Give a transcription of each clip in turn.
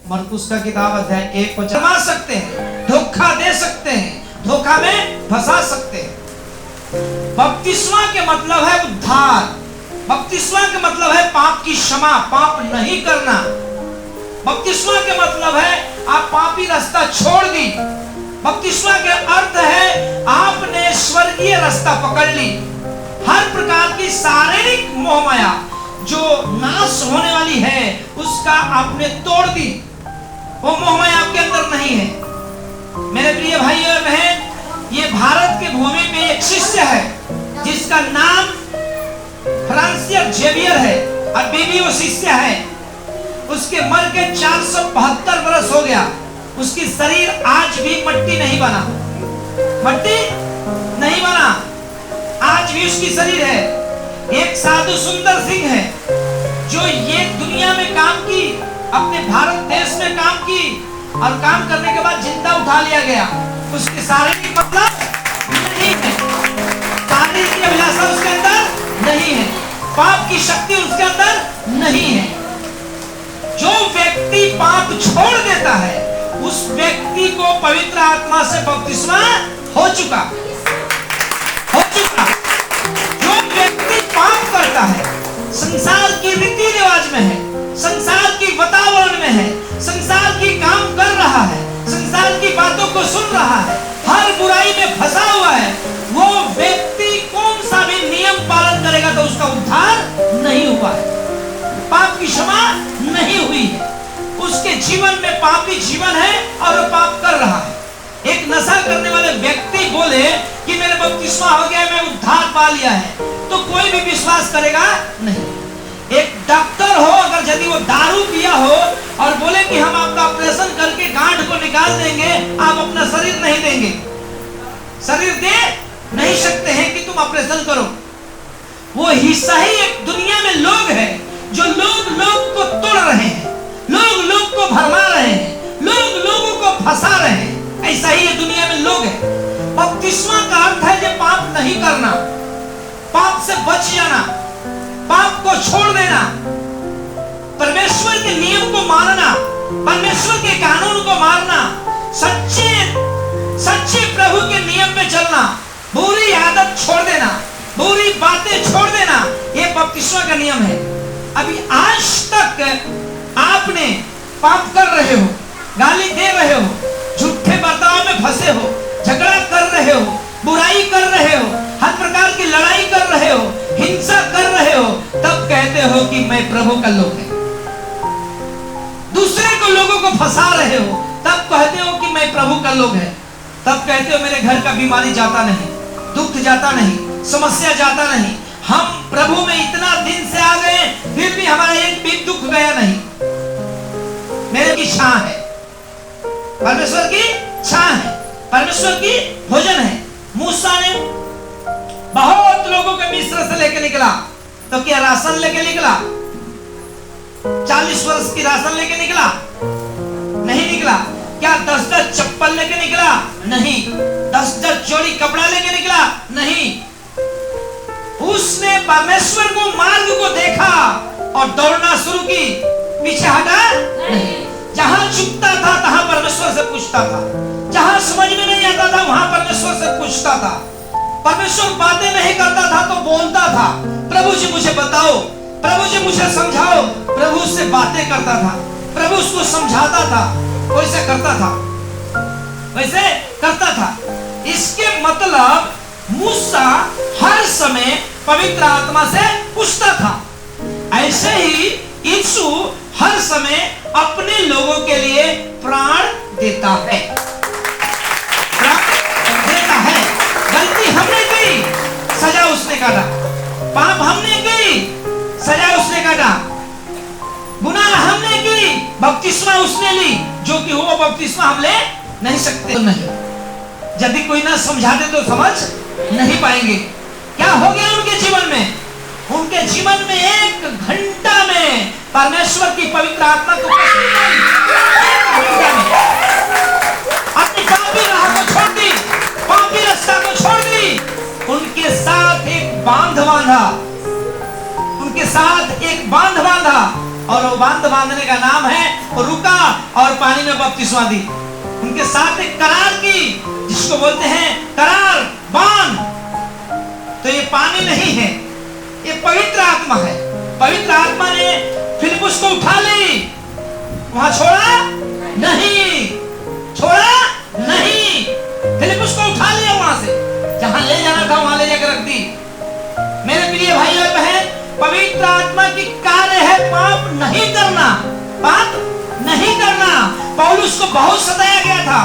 मरकुस का किताब अध्याय 1 को जमा सकते हैं, धोखा दे सकते हैं, धोखा में फंसा सकते हैं। बपतिस्मा के मतलब है उद्धार। बपतिस्मा के मतलब है पाप की क्षमा, पाप नहीं करना। बपतिस्मा के मतलब है आप पापी रास्ता छोड़ दी। बपतिस्मा के अर्थ है आपने स्वर्गीय रास्ता पकड़ ली। हर प्रकार की शारीरिक मोहमाया जो नाश होने वाली है उसका आपने तोड़ दी। वो मोहमाया आपके अंदर नहीं है। मेरे प्रिय भाई और बहन, ये भारत के भूमि में एक शिष्य है जिसका नाम फ्रांसिस जेवियर है और बेबी वो शिष्य है। उसके मर के 472 वर्ष हो गया। उसकी शरीर आज भी मट्टी नहीं बना, मट्टी नहीं बना, आज भी उसकी शरीर है। एक साधु सुंदर सिंह है जो ये दुनिया में काम की, अपने भारत देश में काम की और काम करने के बाद जिंदा उठा लिया गया। उसके शारीरिक मतलब नहीं है, शारीरिक अभिलाषा उसके अंदर नहीं है, पाप की शक्ति उसके अंदर नहीं है। जो व्यक्ति पाप छोड़ देता है उस व्यक्ति को पवित्र आत्मा से बपतिस्मा हो चुका। जो व्यक्ति पाप करता है, संसार की रीति रिवाज में है, संसार की वातावरण में है, संसार की काम कर रहा है, संसार की बातों को सुन रहा है, हर बुराई में फंसा हुआ है, वो व्यक्ति कौन सा भी नियम पालन करेगा तो उसका उद्धार नहीं हुआ है, पाप की क्षमा नहीं हुई है। उसके जीवन में पापी जीवन है और वो पाप कर रहा है। एक नशा करने वाले व्यक्ति बोले कि मेरे बपतिस्मा हो गया, मैं उद्धार पा लिया है, तो कोई भी विश्वास करेगा नहीं। एक डॉक्टर हो अगर यदि वो दारू पिया हो और बोले कि हम आपका ऑपरेशन करके गांठ को निकाल देंगे, आप अपना शरीर नहीं देंगे, शरीर दे नहीं सकते हैं कि तुम ऑपरेशन करो। वो हिस्सा ही एक दुनिया में लोग हैं जो लोग को तोड़ रहे हैं, लोग को भरमा रहे हैं, लोग लोगों को फंसा रहे हैं। ऐसा ही ये दुनिया में लोग हैं। बपतिस्मा का अर्थ है जो पाप नहीं करना, पाप से बच जाना, पाप को छोड़ देना, परमेश्वर के नियम को मानना, परमेश्वर के कानून को मानना, सच्चे प्रभु के नियम में चलना, बुरी आदत छोड़ देना, बुरी बातें छोड़ देना, ये बपतिस्मा का नियम है। अभी आज तक आपने पाप कर रहे हो, गाली दे रहे हो, झूठे बर्ताव में फंसे हो, झगड़ा कर रहे हो, बुराई कर रहे हो, हर प्रकार की लड़ाई कर रहे हो, हिंसा कर रहे हो, तब कहते हो कि मैं प्रभु का लोग है। दूसरे को लोगों को फंसा रहे हो, तब कहते हो कि मैं प्रभु का लोग है। तब कहते हो मेरे घर का बीमारी जाता नहीं, दुख जाता नहीं, समस्या जाता नहीं, हम प्रभु में इतना दिन से आ गए फिर भी हमारा एक भी दुख गया नहीं। मेरे की छां है, परमेश्वर की छां है, परमेश्वर की भोजन है। मूसा ने बहुत लोगों के मिस्र से लेके निकला, तो क्या राशन लेके निकला? 40 वर्ष की राशन लेके निकला? नहीं निकला। क्या 10 चप्पल लेके निकला? नहीं। 10 जोड़ी कपड़ा लेके निकला? नहीं। उसने परमेश्वर को, मार्ग को देखा और दौड़ना शुरू की, पीछे हटा नहीं। जहां चुकता था तहां परमेश्वर से पूछता था, जहां समझ में नहीं आता था वहां परमेश्वर से पूछता था। परमेश्वर बातें नहीं करता था तो बोलता था, प्रभु जी मुझे बताओ, प्रभु जी मुझे समझाओ। प्रभु उससे बातें करता था, प्रभु उसको समझाता था, वैसे करता था, वैसे करता था। इसके मतलब मूसा हर समय पवित्र आत्मा से पूछता था। ऐसे ही यीशु हर समय अपने लोगों के लिए प्राण देता है, प्राण देता है। गलती हमने की, सजा उसने काटा, पाप हमने की, सजा उसने काटा, गुनाह हमने की, बपतिस्मा उसने ली, जो कि वो बपतिस्मा हम ले नहीं सकते। तो नहीं, यदि कोई ना समझाते तो समझ नहीं पाएंगे। क्या हो गया उनके जीवन में? उनके जीवन में 1 घंटा में परमेश्वर की पवित्र आत्मा को अपनी पापी राह को छोड़ दी, पापी रास्ता को छोड़ दी। उनके साथ एक बांध बांधा, उनके साथ एक बांध बांधा, और वो बांध बांधने का नाम है रुका और पानी में बपतिस्मा दी। उनके साथ एक करार की, जिसको बोलते हैं करार बांध। तो ये पानी नहीं है, ये पवित्र आत्मा है। पवित्र आत्मा ने फिलिपुस को उठा ली, वहां छोड़ा नहीं, छोड़ा नहीं। फिलिपुस को उठा लिया, वहां से जहां ले जाना था वहां ले जाकर रख दी। मेरे प्रिय भाई और बहन, पवित्र आत्मा की कार्य है पाप नहीं करना, पाप नहीं करना। पौलुस को बहुत सताया गया था।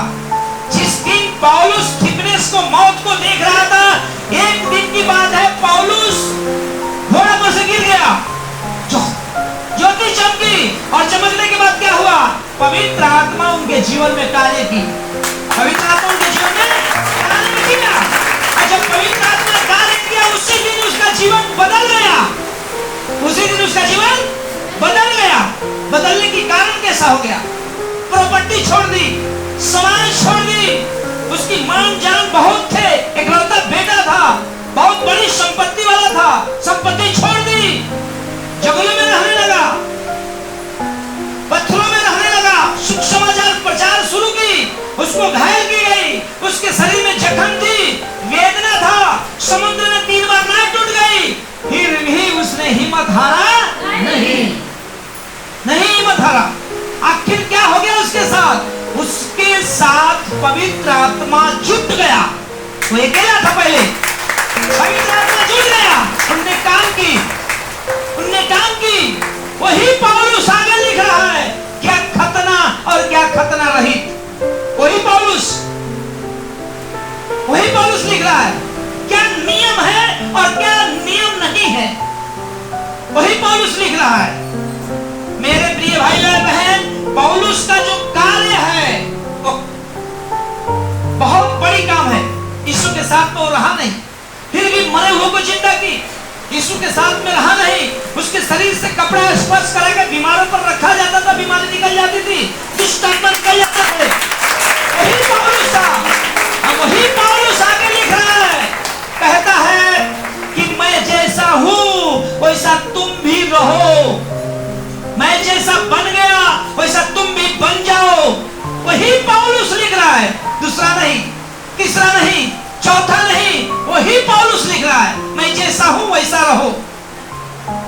जिस दिन पौलुस थिपनेस को, मौत को देख रहा था, एक दिन की बात है, पौलुस घोड़ा पर से गिर गया, ज्योति चमकी, और चमकने के बाद क्या हुआ? पवित्र आत्मा उनके जीवन में कार्य की। पवित्र आत्मा उनके जीवन में कार्य किया, और जब पवित्र आत्मा ने कार्य किया, उसी दिन उसका जीवन बदल गया। उसी दिन उसका जीवन बदल गया। बदलने की कारण कैसा हो गया? प्रॉपर्टी छोड़ दी, समाज छोड़ दी, उसकी मान जान बहुत थे, एक लड़का बेटा था, बहुत बड़ी संपत्ति वाला था, संपत्ति छोड़ दी, जंगलों में रहने लगा, पत्थरों में रहने लगा, सुख समाचार प्रचार शुरू की, उसको घायल की गई, उसके शरीर में जखम थी, वेदना था, समुद्र में 3 बार नाव टूट गई, फिर भी उसने हिम्मत हारा नहीं हिम्मत हारा। आखिर क्या हो गया उसके साथ? उसके साथ पवित्र आत्मा जुट गया। वो अकेला था पहले, पवित्र आत्मा जुट गया, उनने काम की। वही पौलुस आगे लिख रहा है, क्या खतना और क्या खतना रहित। वही पौलुस लिख रहा है, क्या नियम है और क्या नियम नहीं है। वही पौलुस लिख रहा है। मेरे प्रिय भाई और बहन, पौलुस का जो कार्य है वो बहुत बड़ी काम है। यीशु के साथ तो रहा नहीं, फिर भी मरे हुए को जिंदा की। यीशु के साथ में रहा नहीं, उसके शरीर से कपड़ा स्पर्श कराकर बीमारों पर रखा जाता था, बीमारी निकल जाती थी, दुष्ट आत्मा निकल जाता था। वही पौलुस था। अब वही पौलुस आगे लिख रहा है, कहता है कि मैं जैसा हूं वैसा तुम भी रहो, मैं जैसा बन गया वैसा तुम भी बन जाओ। वही पौलुस लिख रहा है, दूसरा नहीं, तीसरा नहीं, चौथा नहीं, वही पौलुस लिख रहा है, मैं जैसा हूं वैसा रहो।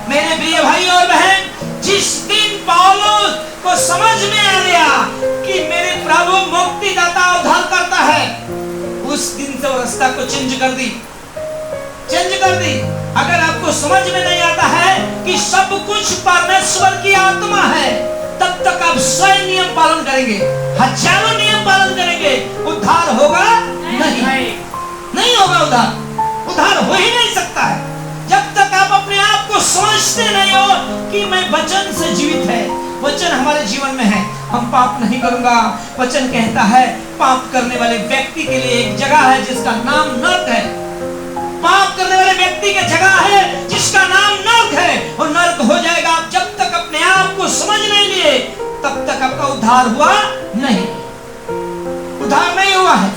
मेरे प्रिय भाई और बहन, जिस दिन पौलुस को समझ में आ गया कि मेरे प्रभु मुक्तिदाता उद्धार करता है, उस दिन से वो रास्ता को चेंज कर दी। अगर आपको समझ में नहीं आता है कि सब कुछ परमेश्वर की आत्मा है, तब तक आप 100 नियम पालन करेंगे, हजारों नियम पालन करेंगे, उद्धार होगा नहीं होगा। उद्धार हो ही नहीं सकता है जब तक आप अपने आप को समझते नहीं हो कि मैं वचन से जीवित है, वचन हमारे जीवन में है, हम पाप नहीं करूंगा। वचन कहता है पाप करने वाले व्यक्ति के लिए एक जगह है जिसका नाम नरक है। पाप करने वाले व्यक्ति की जगह है जिसका नाम नरक है, और नरक हो जाएगा। आप जब तक अपने आप को समझ नहीं लिए तब तक आपका उद्धार हुआ नहीं, उद्धार नहीं हुआ है।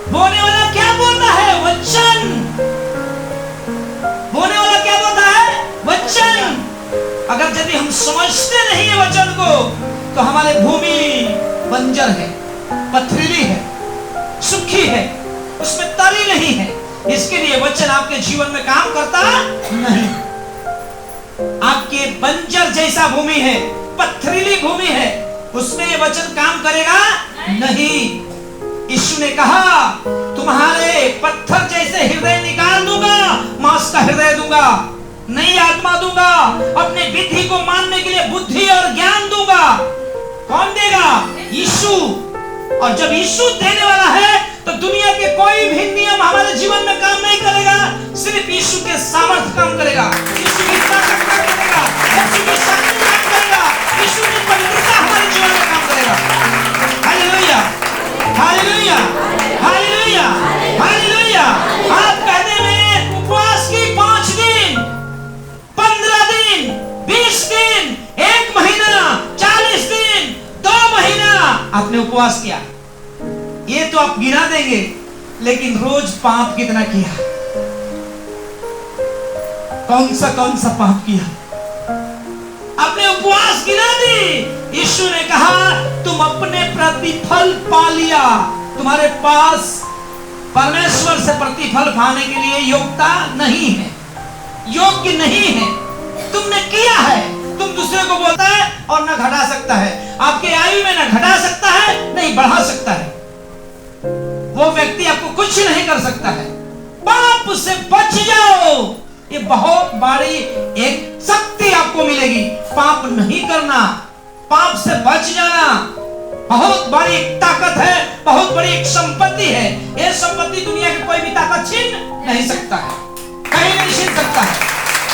बोने वाला क्या बोलता है? वचन। बोने वाला क्या बोलता है? वचन। अगर यदि हम समझते नहीं है वचन को, तो हमारे भूमि बंजर है, पथरीली है, सूखी है, उसमें तरी नहीं है। इसके लिए वचन आपके जीवन में काम करता नहीं। आपके बंजर जैसा भूमि है, पथरीली भूमि है, उसमें ये वचन काम करेगा नहीं। यीशु ने कहा तुम्हारे पत्थर जैसे हृदय निकाल दूंगा, मांस का हृदय दूंगा, नई आत्मा दूंगा, अपने विधि को मानने के लिए बुद्धि और ज्ञान दूंगा। कौन देगा? यीशु। और जब यीशु देने वाला है तो दुनिया के कोई भी नियम हमारे जीवन में काम नहीं करेगा, सिर्फ यीशु के सामर्थ्य काम करेगा, यीशु की ताकत काम करेगा, यीशु की शक्ति काम करेगा, यीशु की पवित्रता हमारे जीवन में काम करेगा। Hallelujah, hallelujah, hallelujah, hallelujah. आप कहते हैं उपवास की 5 दिन, 15 दिन, 20 दिन, 1 महीना, 40 दिन, 2 महीना आपने उपवास किया, ये तो आप गिना देंगे, लेकिन रोज पाप कितना किया? कौन सा पाप किया? आपने उपवास गिना दी, यीशु ने कहा तुम अपने प्रतिफल पा लिया, तुम्हारे पास परमेश्वर से प्रतिफल पाने के लिए योग्यता नहीं है, योग्य नहीं है। तुमने किया है, तुम दूसरे को बोलता है और ना घटा सकता है, आपके आयु में ना घटा सकता है नहीं बढ़ा सकता है। वो व्यक्ति आपको कुछ नहीं कर सकता है। पाप से बच जाओ, ये बहुत बड़ी एक शक्ति आपको मिलेगी। पाप नहीं करना, पाप से बच जाना बहुत बड़ी एक ताकत है, बहुत बड़ी एक संपत्ति है। ये संपत्ति दुनिया की कोई भी ताकत छीन नहीं सकता है, कहीं नहीं छीन सकता है,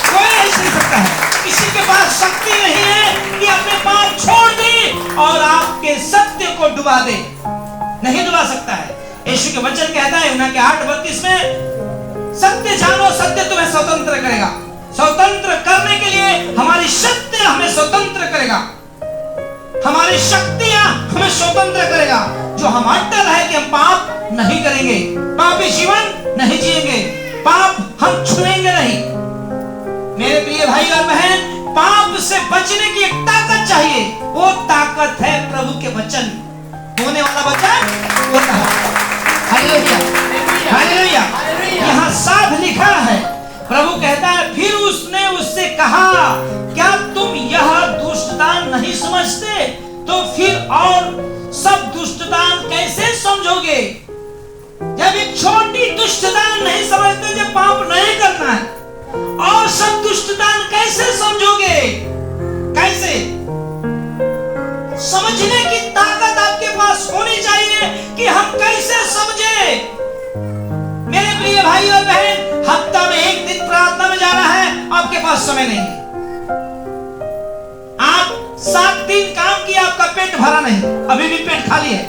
कोई नहीं छीन सकता है। किसी के पास शक्ति नहीं है कि अपने पाप छोड़ दे और आपके सत्य को डुबा दे, नहीं डुबा सकता है। यीशु के वचन कहता है यूहन्ना के 8:32 में, सत्य जानो, सत्य तुम्हें स्वतंत्र करेगा। स्वतंत्र करने के लिए हमारी सत्य हमें स्वतंत्र करेगा, हमारी शक्तियां हमें स्वतंत्र करेगा। जो हम अटल है कि हम पाप नहीं करेंगे, पापी जीवन नहीं जिएंगे, पाप हम छुएंगे नहीं। मेरे प्रिय भाई और बहन, पाप से बचने की एक ताकत चाहिए, वो ताकत है प्रभु के वचन। होने वाला वचन वो हालेलुया, हालेलुया। यहाँ साफ लिखा है, प्रभु कहता है फिर उसने उससे कहा क्या तुम यह दुष्टदान नहीं समझते, तो फिर और सब दुष्टदान कैसे समझोगे। जब एक छोटी दुष्टदान नहीं समझते, जब पाप नहीं करना है, और सब दुष्टदान कैसे समझोगे। कैसे समझने की ताकत आपके पास होनी चाहिए कि हम कैसे समझे। मेरे प्रिय भाई और बहन, हफ्ता में एक दिन प्रार्थना में जाना है, आपके पास समय नहीं है। आप 7 दिन काम किया, आपका पेट भरा नहीं, अभी भी पेट खाली है।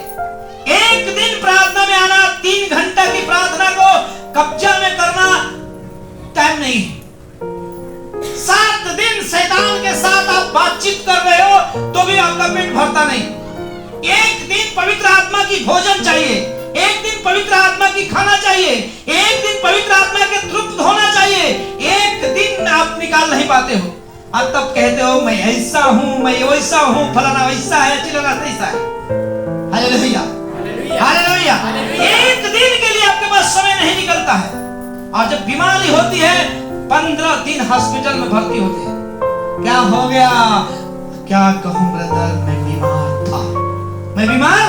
एक दिन प्रार्थना में आना, 3 घंटा की प्रार्थना को कब्जा में करना टाइम नहीं है। 7 दिन शैतान के साथ आप बातचीत कर रहे हो तो भी आपका पेट भरता नहीं। एक दिन पवित्र आत्मा की भोजन चाहिए, एक दिन पवित्र आत्मा की खाना चाहिए, एक दिन पवित्र आत्मा के तृप्त होना चाहिए। एक दिन आप निकाल नहीं पाते हो, आप तब कहते हो मैं ऐसा हूं, मैं वैसा हूं, फलाना वैसा है, चिलाना तैसा है। Hallelujah, hallelujah. एक दिन के लिए आपके पास समय नहीं निकलता है। और जब बीमारी होती है, 15 दिन हॉस्पिटल में भर्ती होते हैं। क्या हो गया, क्या कहूं ब्रदर, मैं बीमार था, मैं बीमार